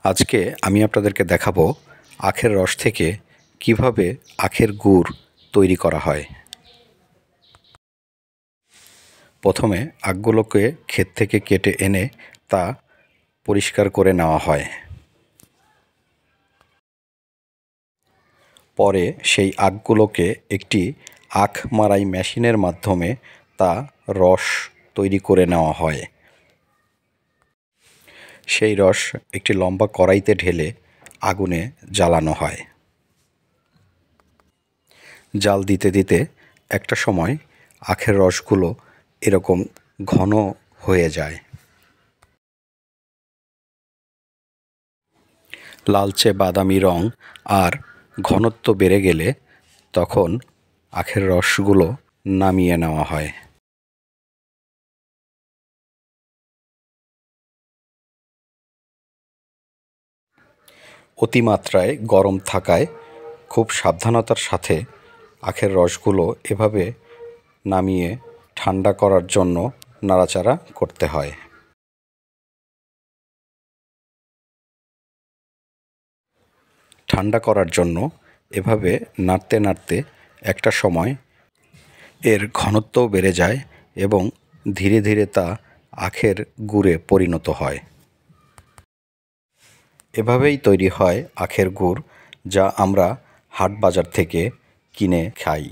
আজকে আমি আপনাদেরকে দেখাবো আখের রস থেকে কিভাবে আখের গুড় তৈরি করা হয়। প্রথমে আখগুলোকে ক্ষেত থেকে কেটে এনে তা পরিষ্কার করে নেওয়া হয়। পরে সেই আখগুলোকে একটি আখ মাড়াই মেশিনের মাধ্যমে তা রস তৈরি করে নেওয়া হয়। সেই রস একটি লম্বা কড়াইতে ঢেলে আগুনে জ্বালানো হয়। জাল দিতে দিতে একটা সময় আখের রসগুলো এরকম ঘন হয়ে যায়। লালচে বাদামি রং আর ঘনত্ব বেড়ে গেলে তখন আখের রসগুলো নামিয়ে নেওয়া হয়। অতিমাত্রায় গরম থাকায় খুব সাবধানতার সাথে আখের রসগুলো এভাবে নামিয়ে ঠান্ডা করার জন্য নাড়াচাড়া করতে হয়। ঠান্ডা করার জন্য এভাবে নাড়তে নাড়তে একটা সময় এর ঘনত্বও বেড়ে যায় এবং ধীরে ধীরে তা আখের গুড়ে পরিণত হয়। এভাবেই তৈরি হয় আখের গুড়, যা আমরা হাট বাজার থেকে কিনে খাই।